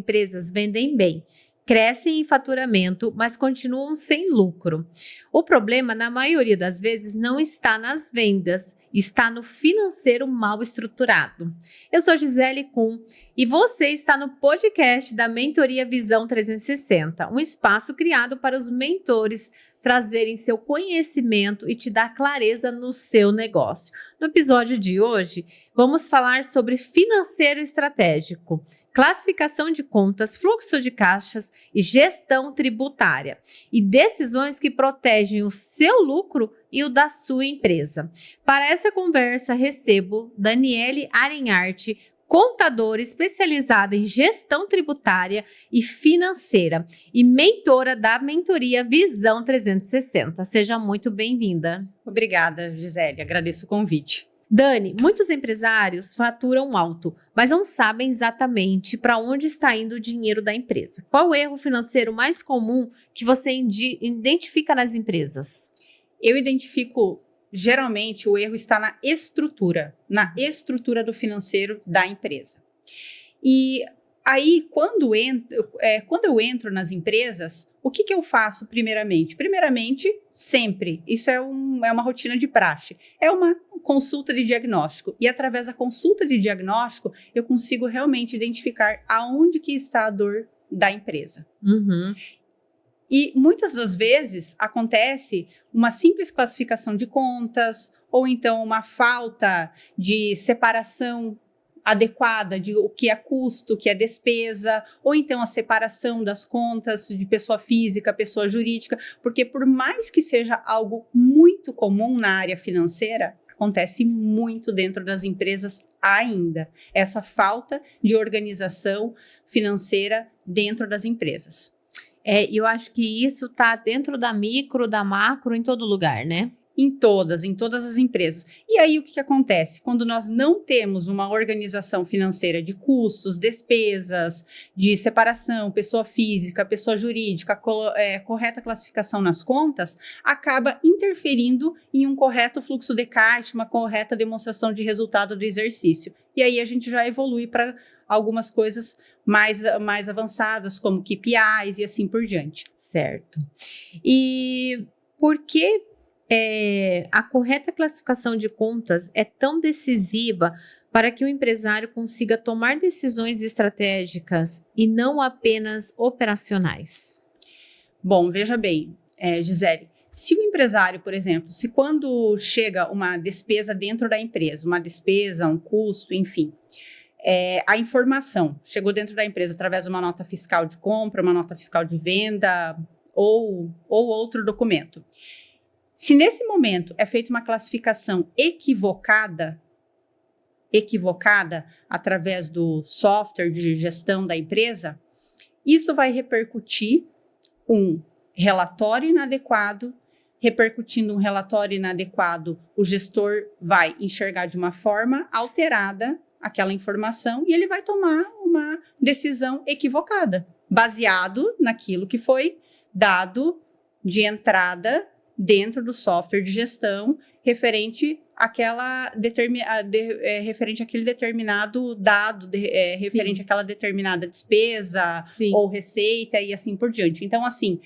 Empresas vendem bem, crescem em faturamento, mas continuam sem lucro. O problema, na maioria das vezes, não está nas vendas, está no financeiro mal estruturado. Eu sou Gisele Kuhn e você está no podcast da Mentoria Visão 360, um espaço criado para os mentores trazerem seu conhecimento e te dar clareza no seu negócio. No episódio de hoje, vamos falar sobre financeiro estratégico, classificação de contas, fluxo de caixas e gestão tributária, e decisões que protegem o seu lucro e o da sua empresa. Para essa conversa, recebo Daniele Arenharte, contadora especializada em gestão tributária e financeira e mentora da mentoria Visão 360. Seja muito bem-vinda. Obrigada, Gisele. Agradeço o convite. Dani, muitos empresários faturam alto, mas não sabem exatamente para onde está indo o dinheiro da empresa. Qual o erro financeiro mais comum que você identifica nas empresas? Eu identifico, geralmente, o erro está na estrutura do financeiro da empresa. E aí, quando eu entro nas empresas, o que eu faço primeiramente? Primeiramente, sempre, isso é uma rotina de praxe, é uma consulta de diagnóstico. E através da consulta de diagnóstico, eu consigo realmente identificar aonde que está a dor da empresa. Uhum. E muitas das vezes acontece uma simples classificação de contas, ou então uma falta de separação adequada de o que é custo, o que é despesa, ou então a separação das contas de pessoa física, pessoa jurídica, porque por mais que seja algo muito comum na área financeira, acontece muito dentro das empresas ainda, essa falta de organização financeira dentro das empresas. Eu acho que isso está dentro da micro, da macro, em todo lugar, né? Em todas as empresas. E aí o que acontece? Quando nós não temos uma organização financeira de custos, despesas, de separação, pessoa física, pessoa jurídica, correta classificação nas contas, acaba interferindo em um correto fluxo de caixa, uma correta demonstração de resultado do exercício. E aí a gente já evolui para algumas coisas mais avançadas, como KPIs e assim por diante. Certo. E por que a correta classificação de contas é tão decisiva para que o empresário consiga tomar decisões estratégicas e não apenas operacionais? Bom, veja bem, Gisele, se o empresário, por exemplo, se quando chega uma despesa dentro da empresa, uma despesa, um custo, enfim, a informação chegou dentro da empresa através de uma nota fiscal de compra, uma nota fiscal de venda ou outro documento. Se nesse momento é feita uma classificação equivocada através do software de gestão da empresa, isso vai repercutir um relatório inadequado. Repercutindo um relatório inadequado, o gestor vai enxergar de uma forma alterada aquela informação e ele vai tomar uma decisão equivocada, baseado naquilo que foi dado de entrada dentro do software de gestão referente referente àquele determinado dado, referente àquela determinada despesa ou receita e assim por diante. Então, assim,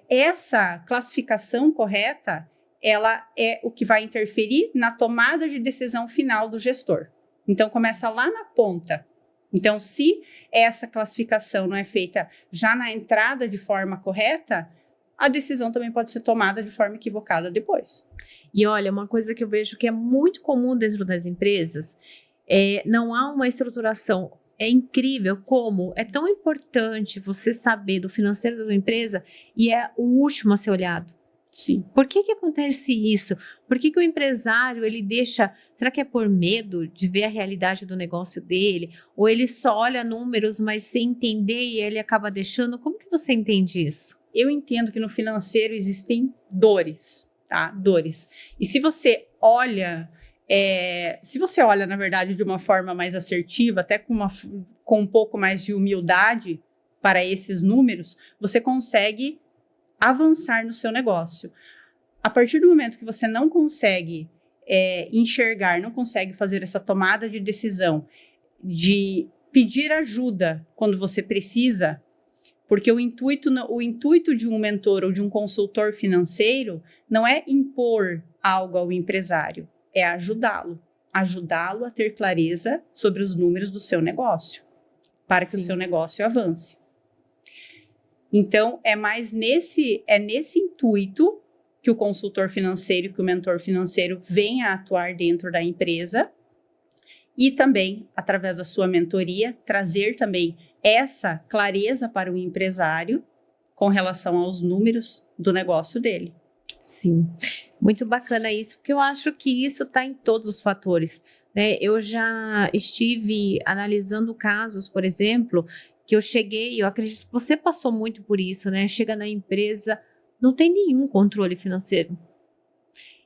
essa classificação correta, ela é o que vai interferir na tomada de decisão final do gestor. Então, começa lá na ponta. Então, se essa classificação não é feita já na entrada de forma correta, a decisão também pode ser tomada de forma equivocada depois. E olha, uma coisa que eu vejo que é muito comum dentro das empresas, não há uma estruturação. É incrível como é tão importante você saber do financeiro da sua empresa e é o último a ser olhado. Sim. Por que acontece isso? Por que o empresário, ele deixa... Será que é por medo de ver a realidade do negócio dele? Ou ele só olha números, mas sem entender e ele acaba deixando? Como que você entende isso? Eu entendo que no financeiro existem dores, tá? Dores. E se você olha, na verdade, de uma forma mais assertiva, até com um pouco mais de humildade para esses números, você consegue avançar no seu negócio. A partir do momento que você não consegue enxergar, não consegue fazer essa tomada de decisão de pedir ajuda quando você precisa, porque o intuito de um mentor ou de um consultor financeiro não é impor algo ao empresário, é ajudá-lo a ter clareza sobre os números do seu negócio, para que o seu negócio avance. Então, é nesse intuito que o consultor financeiro, que o mentor financeiro venha a atuar dentro da empresa e também, através da sua mentoria, trazer também essa clareza para o empresário com relação aos números do negócio dele. Sim, muito bacana isso, porque eu acho que isso está em todos os fatores, né? Eu já estive analisando casos, por exemplo, que eu acredito que você passou muito por isso, né? Chega na empresa, não tem nenhum controle financeiro.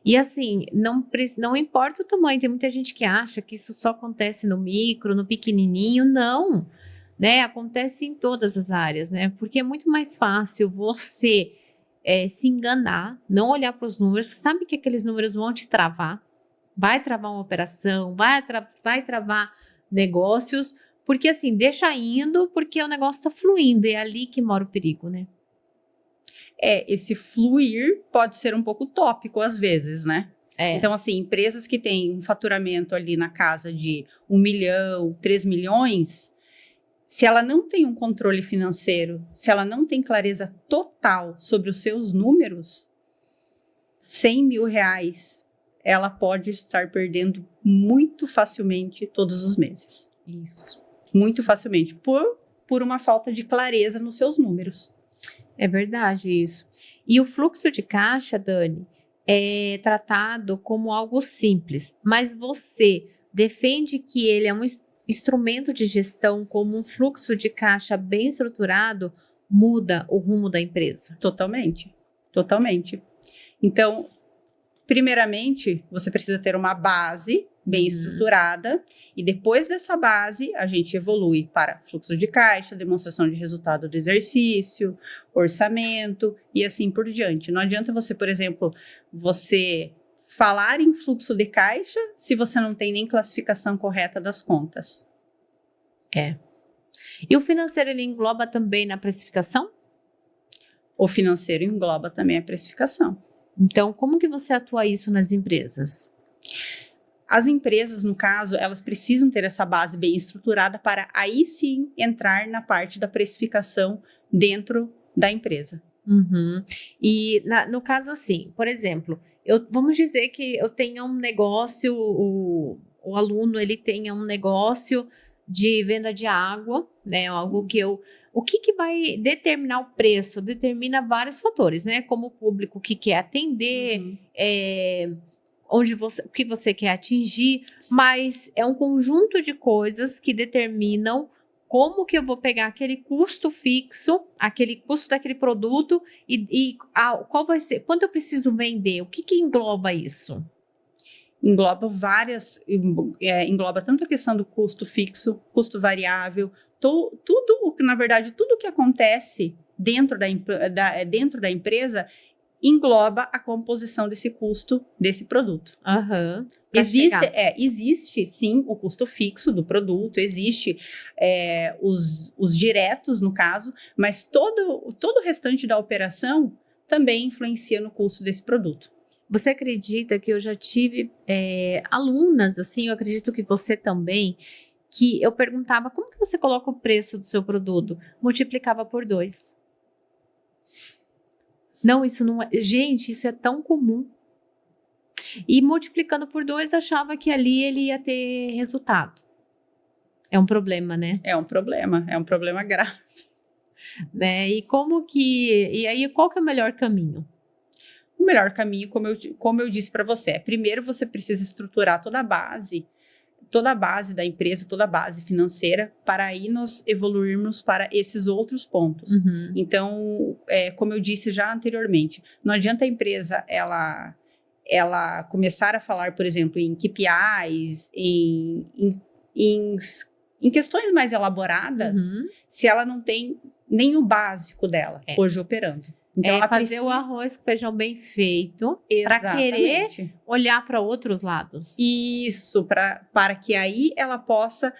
E assim, não importa o tamanho, tem muita gente que acha que isso só acontece no micro, no pequenininho, não, né? Acontece em todas as áreas, né? Porque é muito mais fácil você se enganar, não olhar para os números, sabe que aqueles números vão te travar, vai travar uma operação, vai travar negócios, porque assim, deixa indo, porque o negócio está fluindo, é ali que mora o perigo, né? Esse fluir pode ser um pouco utópico às vezes, né? É. Então, assim, empresas que têm um faturamento ali na casa de 1 milhão, 3 milhões, se ela não tem um controle financeiro, se ela não tem clareza total sobre os seus números, 100 mil reais, ela pode estar perdendo muito facilmente todos os meses. Isso. Muito facilmente, por uma falta de clareza nos seus números. É verdade isso. E o fluxo de caixa, Dani, é tratado como algo simples, mas você defende que ele é um instrumento de gestão, como um fluxo de caixa bem estruturado, muda o rumo da empresa? Totalmente, totalmente. Então, primeiramente, você precisa ter uma base bem estruturada, e depois dessa base, a gente evolui para fluxo de caixa, demonstração de resultado do exercício, orçamento e assim por diante. Não adianta você, por exemplo, você falar em fluxo de caixa se você não tem nem classificação correta das contas. E o financeiro, ele engloba também na precificação? O financeiro engloba também a precificação. Então, como que você atua isso nas empresas? As empresas, no caso, elas precisam ter essa base bem estruturada para aí sim entrar na parte da precificação dentro da empresa. Uhum. E no caso assim, por exemplo, vamos dizer que eu tenha um negócio, o aluno ele tenha um negócio de venda de água, né? Algo que o que vai determinar o preço? Determina vários fatores, né? Como o público que quer atender, o que você quer atingir, mas é um conjunto de coisas que determinam como que eu vou pegar aquele custo fixo, aquele custo daquele produto e qual vai ser, quanto eu preciso vender, o que engloba isso? Engloba engloba tanto a questão do custo fixo, custo variável, na verdade, tudo que acontece dentro da empresa engloba a composição desse custo desse produto. Uhum. Existe sim o custo fixo do produto, existe os diretos no caso, mas todo o restante da operação também influencia no custo desse produto. Você acredita que eu já tive alunas, assim, eu acredito que você também, que eu perguntava como que você coloca o preço do seu produto? Multiplicava por 2. Não, isso não é. Gente, isso é tão comum. E multiplicando por 2, achava que ali ele ia ter resultado. É um problema, né? É um problema grave. Né? E aí, qual que é o melhor caminho? O melhor caminho, como eu disse para você, primeiro você precisa estruturar toda a base da empresa, toda a base financeira, para aí nós evoluirmos para esses outros pontos. Uhum. Então, como eu disse já anteriormente, não adianta a empresa ela começar a falar, por exemplo, em KPIs, em questões mais elaboradas, se ela não tem nem o básico dela hoje operando. Então, ela fazer o arroz com feijão bem feito para querer olhar para outros lados. Isso, para que aí ela possa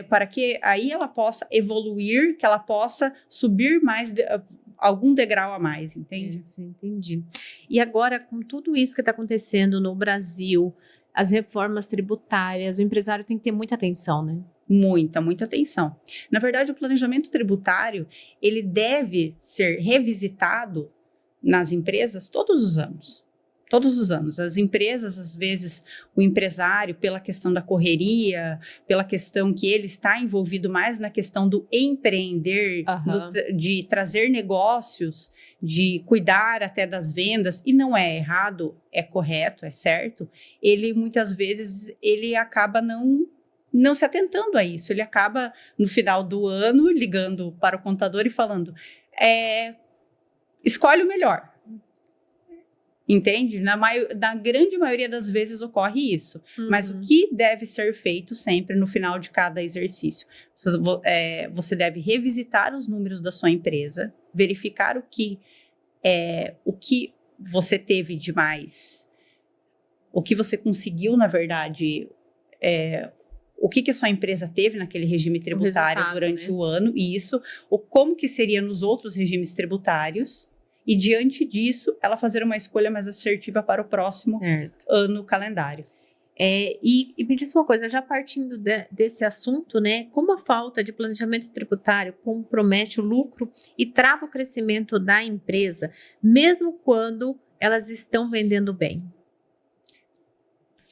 para que aí ela possa evoluir, que ela possa subir mais, algum degrau a mais, entende? Sim, entendi. E agora, com tudo isso que está acontecendo no Brasil, as reformas tributárias, o empresário tem que ter muita atenção, né? Muita atenção. Na verdade, o planejamento tributário, ele deve ser revisitado nas empresas todos os anos. Todos os anos. As empresas, às vezes, o empresário, pela questão da correria, pela questão que ele está envolvido mais na questão do empreender, de trazer negócios, de cuidar até das vendas, e não é errado, é correto, é certo, ele muitas vezes, ele acaba não se atentando a isso. Ele acaba, no final do ano, ligando para o contador e falando, escolhe o melhor. Entende? Na grande maioria das vezes ocorre isso. Mas o que deve ser feito sempre no final de cada exercício? Você deve revisitar os números da sua empresa, verificar o que você teve de mais, o que você conseguiu, na verdade, o que a sua empresa teve naquele regime tributário durante o ano, e isso, como que seria nos outros regimes tributários, e diante disso, ela fazer uma escolha mais assertiva para o próximo ano calendário. E me diz uma coisa, já partindo desse assunto, né, como a falta de planejamento tributário compromete o lucro e trava o crescimento da empresa, mesmo quando elas estão vendendo bem?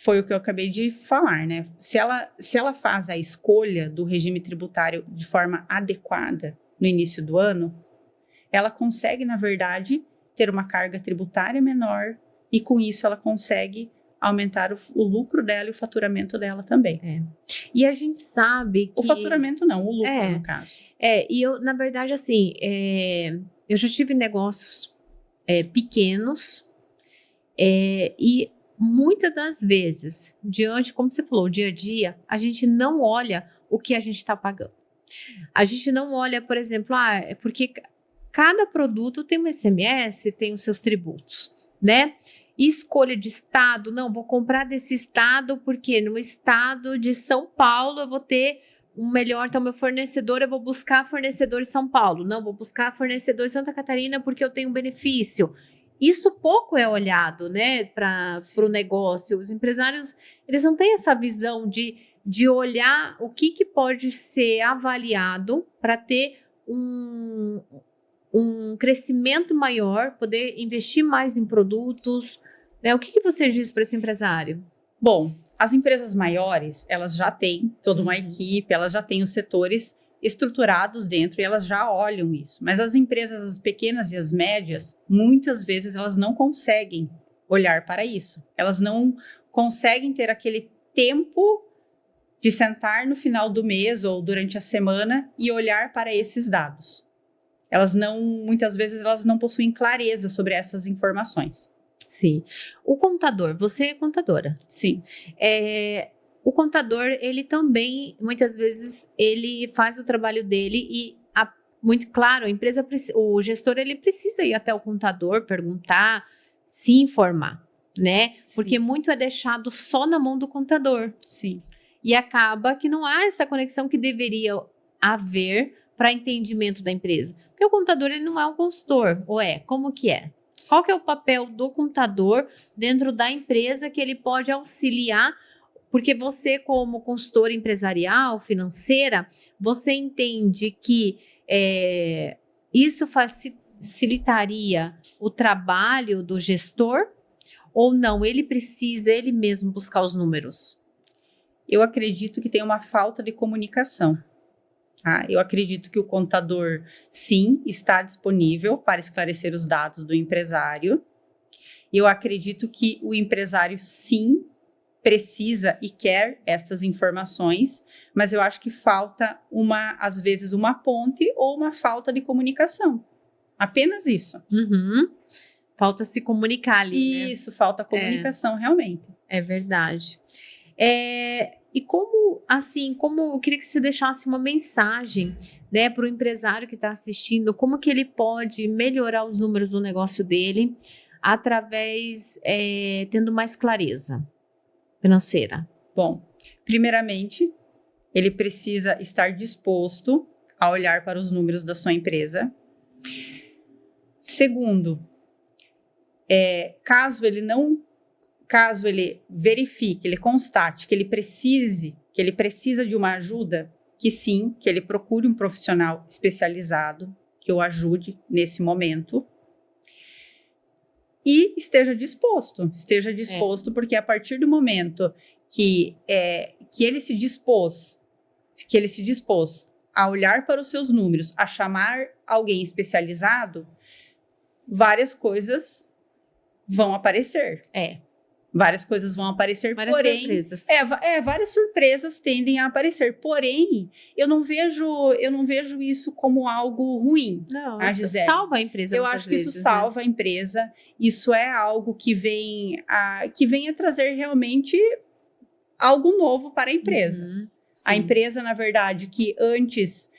Foi o que eu acabei de falar, né? Se ela faz a escolha do regime tributário de forma adequada no início do ano, ela consegue, na verdade, ter uma carga tributária menor e, com isso, ela consegue aumentar o lucro dela e o faturamento dela também. E a gente sabe que... O faturamento não, o lucro, no caso. E eu, na verdade, assim, eu já tive negócios pequenos e muitas das vezes, diante, como você falou, o dia a dia, a gente não olha o que a gente está pagando. A gente não olha, por exemplo, é porque cada produto tem um ICMS, tem os seus tributos, né? E escolha de estado, não, vou comprar desse estado porque no estado de São Paulo eu vou ter um melhor, então meu fornecedor, eu vou buscar fornecedor em São Paulo, não, vou buscar fornecedor em Santa Catarina porque eu tenho um benefício. Isso pouco é olhado, né, para o negócio. Os empresários, eles não têm essa visão de olhar o que pode ser avaliado para ter um crescimento maior, poder investir mais em produtos, né? O que você diz para esse empresário? Bom, as empresas maiores, elas já têm toda uma equipe, elas já têm os setores estruturados dentro e elas já olham isso. Mas as empresas, as pequenas e as médias, muitas vezes elas não conseguem olhar para isso. Elas não conseguem ter aquele tempo de sentar no final do mês ou durante a semana e olhar para esses dados. Muitas vezes elas não possuem clareza sobre essas informações. Sim. O contador, você é contadora? Sim. O contador, ele também, muitas vezes, ele faz o trabalho dele e, muito claro, o gestor, ele precisa ir até o contador, perguntar, se informar, né? Sim. Porque muito é deixado só na mão do contador. Sim. E acaba que não há essa conexão que deveria haver para entendimento da empresa. Porque o contador, ele não é um consultor, ou é? Como que é? Qual que é o papel do contador dentro da empresa que ele pode auxiliar? Porque você, como consultora empresarial, financeira, você entende que isso facilitaria o trabalho do gestor ou não? Ele precisa, ele mesmo, buscar os números? Eu acredito que tem uma falta de comunicação. Eu acredito que o contador, sim, está disponível para esclarecer os dados do empresário. Eu acredito que o empresário, sim, precisa e quer estas informações, mas eu acho que falta, às vezes, uma ponte ou uma falta de comunicação. Apenas isso. Falta se comunicar ali, Isso, né? Falta comunicação, realmente. É verdade. E como eu queria que você deixasse uma mensagem, né, para o empresário que está assistindo, como que ele pode melhorar os números do negócio dele através, tendo mais clareza financeira? Bom, primeiramente, ele precisa estar disposto a olhar para os números da sua empresa. Segundo, caso ele verifique, ele constate que ele precisa de uma ajuda, que sim, que ele procure um profissional especializado que o ajude nesse momento. E esteja disposto, porque a partir do momento que ele se dispôs a olhar para os seus números, a chamar alguém especializado, várias coisas vão aparecer. Várias coisas vão aparecer, várias porém... surpresas. Várias surpresas tendem a aparecer. Porém, eu não vejo isso como algo ruim. Não, a isso Gisele. Salva a empresa. Eu acho que isso salva a empresa. Isso é algo que vem a trazer realmente algo novo para a empresa. A empresa, na verdade, que antes...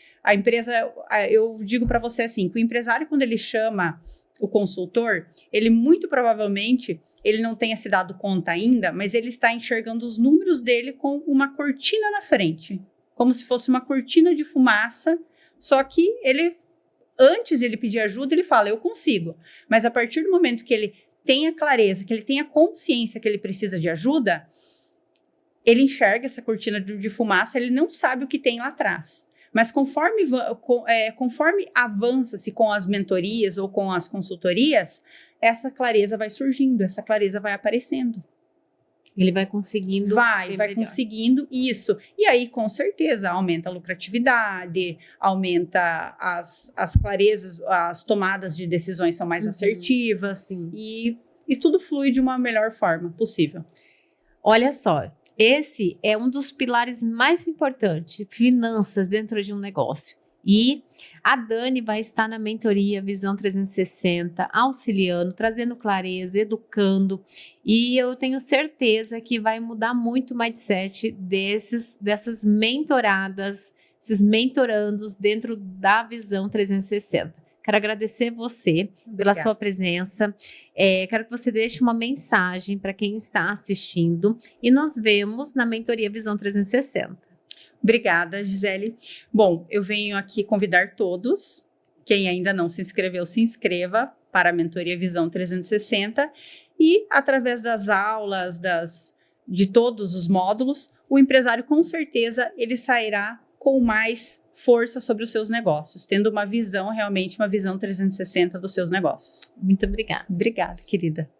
eu digo para você assim, que o empresário, quando ele chama o consultor, ele muito provavelmente... ele não tenha se dado conta ainda, mas ele está enxergando os números dele com uma cortina na frente, como se fosse uma cortina de fumaça, só que antes de ele pedir ajuda, ele fala, eu consigo. Mas a partir do momento que ele tenha clareza, que ele tenha consciência que ele precisa de ajuda, ele enxerga essa cortina de fumaça, ele não sabe o que tem lá atrás. Mas conforme avança-se com as mentorias ou com as consultorias, essa clareza vai surgindo, essa clareza vai aparecendo. Ele vai conseguindo. Vai conseguindo isso. E aí, com certeza, aumenta a lucratividade, aumenta as clarezas, as tomadas de decisões são mais assertivas. Sim. E tudo flui de uma melhor forma possível. Olha só. Esse é um dos pilares mais importantes, finanças dentro de um negócio. E a Dani vai estar na mentoria Visão 360, auxiliando, trazendo clareza, educando. E eu tenho certeza que vai mudar muito o mindset dessas mentoradas, esses mentorandos dentro da Visão 360. Quero agradecer você pela sua presença. Quero que você deixe uma mensagem para quem está assistindo e nos vemos na mentoria Visão 360. Obrigada, Gisele. Bom, eu venho aqui convidar todos, quem ainda não se inscreveu, se inscreva para a mentoria Visão 360 e através das aulas, de todos os módulos, o empresário com certeza ele sairá com mais força sobre os seus negócios, tendo uma visão, realmente uma visão 360 dos seus negócios. Muito obrigada. Obrigada, querida.